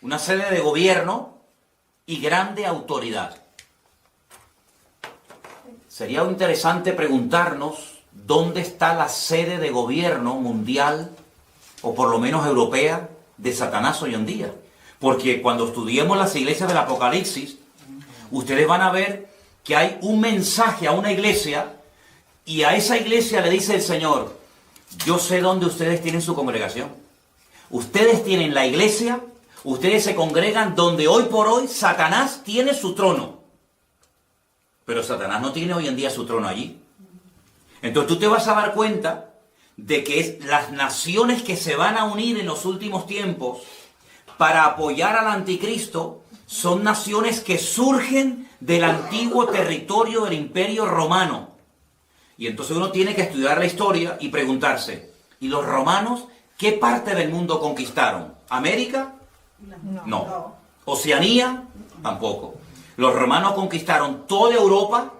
una sede de gobierno y grande autoridad. Sería interesante preguntarnos dónde está la sede de gobierno mundial, o por lo menos europea, de Satanás hoy en día. Porque cuando estudiemos las iglesias del Apocalipsis, ustedes van a ver que hay un mensaje a una iglesia, y a esa iglesia le dice el Señor, yo sé dónde ustedes tienen su congregación. Ustedes tienen la iglesia, ustedes se congregan donde hoy por hoy Satanás tiene su trono. Pero Satanás no tiene hoy en día su trono allí. Entonces tú te vas a dar cuenta de que las naciones que se van a unir en los últimos tiempos para apoyar al anticristo son naciones que surgen del antiguo territorio del Imperio Romano. Y entonces uno tiene que estudiar la historia y preguntarse, ¿y los romanos qué parte del mundo conquistaron? ¿América? No. ¿Oceanía? Tampoco. Los romanos conquistaron toda Europa,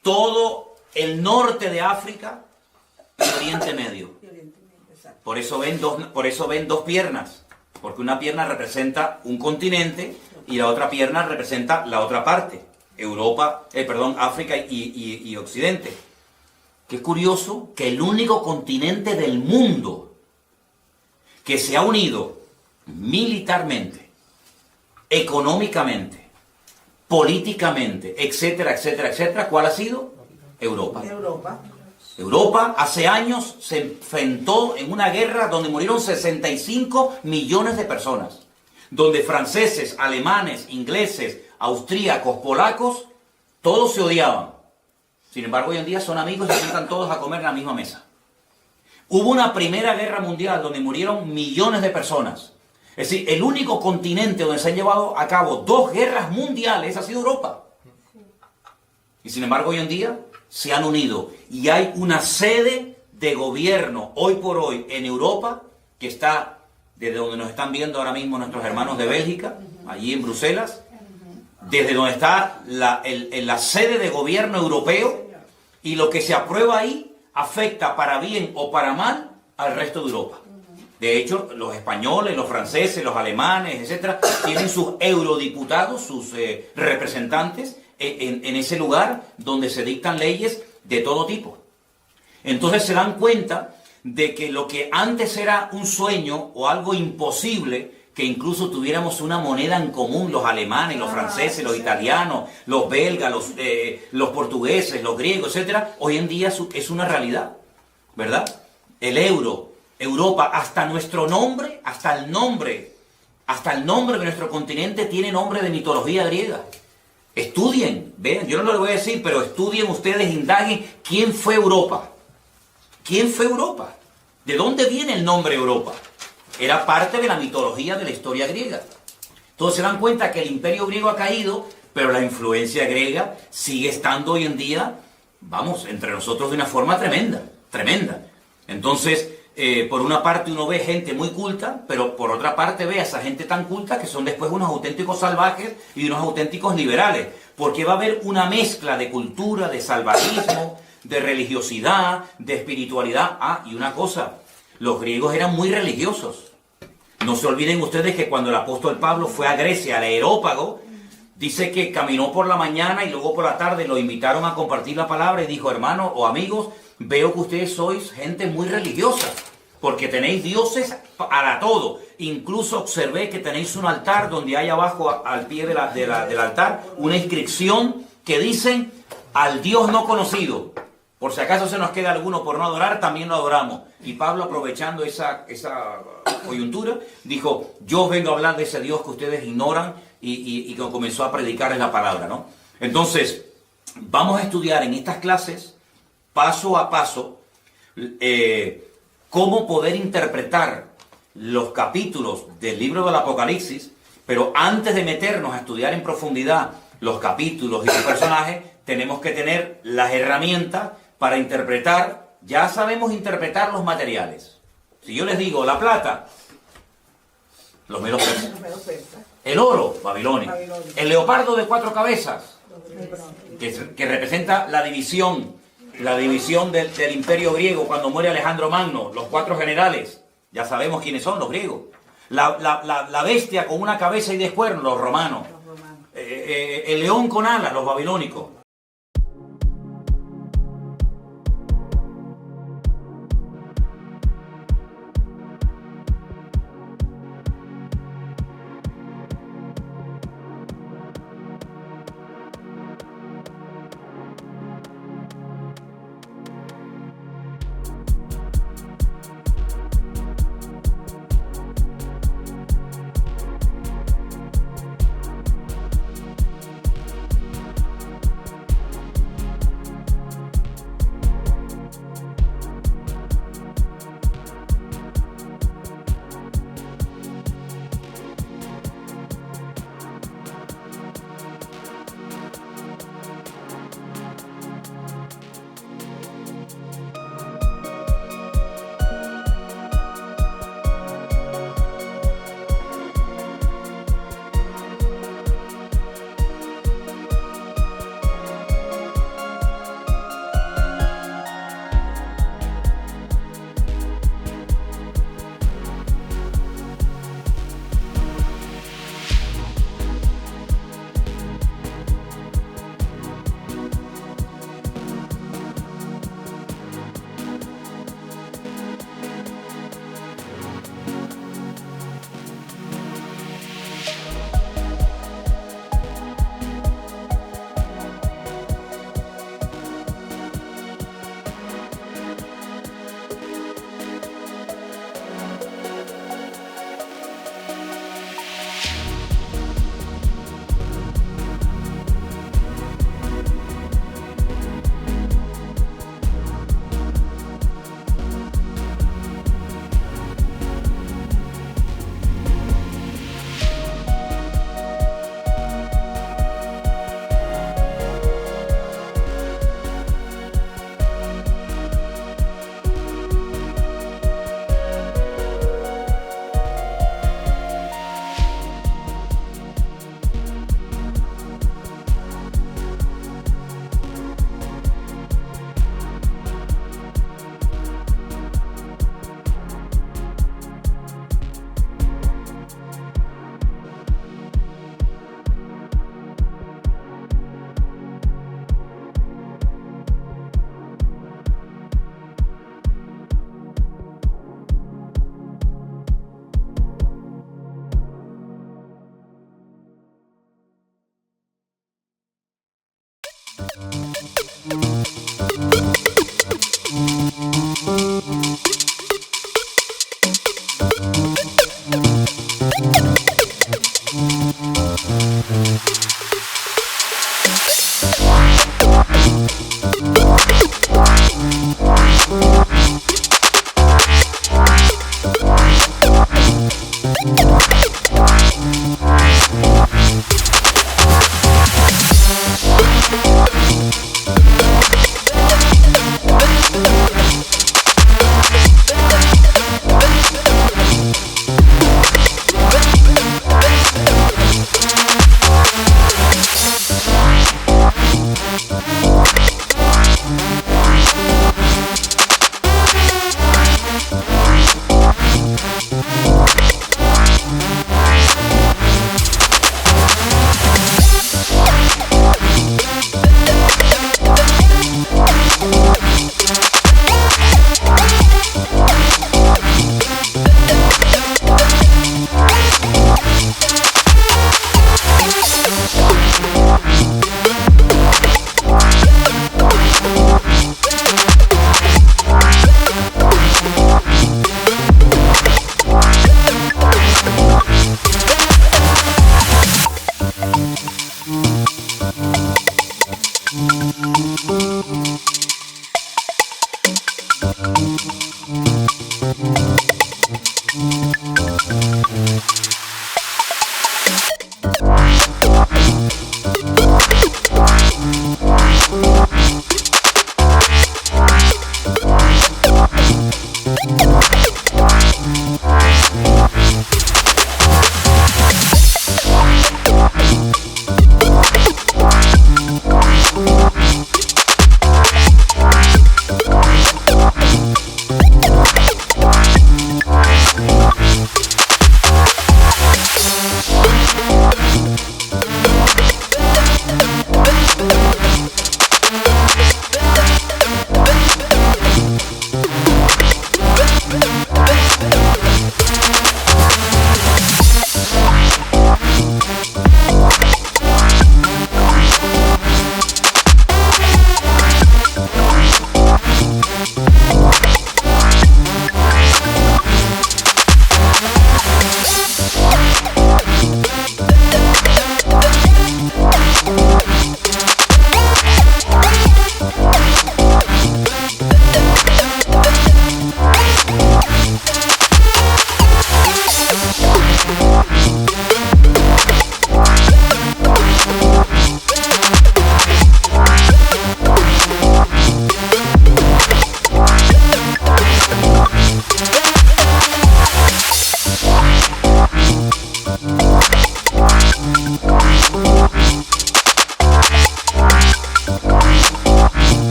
todo el norte de África y Oriente Medio. Por eso ven dos piernas, porque una pierna representa un continente y la otra pierna representa la otra parte, África y Occidente. Qué curioso que el único continente del mundo que se ha unido militarmente, económicamente, políticamente, etcétera, etcétera, etcétera, ¿cuál ha sido? Europa. Europa hace años se enfrentó en una guerra donde murieron 65 millones de personas. donde franceses, alemanes, ingleses, austríacos, polacos, todos se odiaban. Sin embargo, hoy en día son amigos y se sientan todos a comer en la misma mesa. Hubo una primera guerra mundial donde murieron millones de personas. Es decir, el único continente donde se han llevado a cabo 2 guerras mundiales ha sido Europa. Y sin embargo, hoy en día se han unido y hay una sede de gobierno hoy por hoy en Europa que está desde donde nos están viendo ahora mismo nuestros hermanos de Bélgica, allí en Bruselas, desde donde está la sede de gobierno europeo, y lo que se aprueba ahí afecta para bien o para mal al resto de Europa. De hecho, los españoles, los franceses, los alemanes, etcétera, tienen sus eurodiputados, sus representantes en ese lugar donde se dictan leyes de todo tipo. Entonces se dan cuenta de que lo que antes era un sueño o algo imposible, que incluso tuviéramos una moneda en común, los alemanes, los franceses, los italianos, los belgas, los portugueses, los griegos, etcétera, hoy en día es una realidad, ¿verdad? El euro, Europa, hasta nuestro nombre, hasta el nombre de nuestro continente tiene nombre de mitología griega. Estudien, vean, yo no lo voy a decir, pero estudien ustedes, indaguen quién fue Europa. ¿Quién fue Europa? ¿De dónde viene el nombre Europa? Era parte de la mitología de la historia griega. Entonces se dan cuenta que el imperio griego ha caído, pero la influencia griega sigue estando hoy en día, vamos, entre nosotros de una forma tremenda, tremenda. Entonces, por una parte uno ve gente muy culta, pero por otra parte ve a esa gente tan culta que son después unos auténticos salvajes y unos auténticos liberales, porque va a haber una mezcla de cultura, de salvajismo, de religiosidad, de espiritualidad. Ah, y una cosa, los griegos eran muy religiosos. No se olviden ustedes que cuando el apóstol Pablo fue a Grecia, al Areópago, dice que caminó por la mañana y luego por la tarde lo invitaron a compartir la palabra y dijo: hermanos o amigos, veo que ustedes sois gente muy religiosa, porque tenéis dioses para todo. Incluso observé que tenéis un altar donde hay abajo, al pie del altar, una inscripción que dicen: al Dios no conocido. Por si acaso se nos queda alguno por no adorar, también lo adoramos. Y Pablo, aprovechando esa coyuntura, dijo: yo os vengo a hablar de ese Dios que ustedes ignoran, y que comenzó a predicarles la palabra, ¿no? Entonces, vamos a estudiar en estas clases, paso a paso, cómo poder interpretar los capítulos del libro del Apocalipsis, pero antes de meternos a estudiar en profundidad los capítulos y los personajes, tenemos que tener las herramientas para interpretar. Ya sabemos interpretar los materiales. Si yo les digo la plata, los medos persas. El oro, Babilonia. El leopardo de 4 cabezas, que representa la división del imperio griego cuando muere Alejandro Magno, los 4 generales, ya sabemos quiénes son, los griegos. La bestia con una cabeza y 10 cuernos, los romanos. El león con alas, los babilónicos.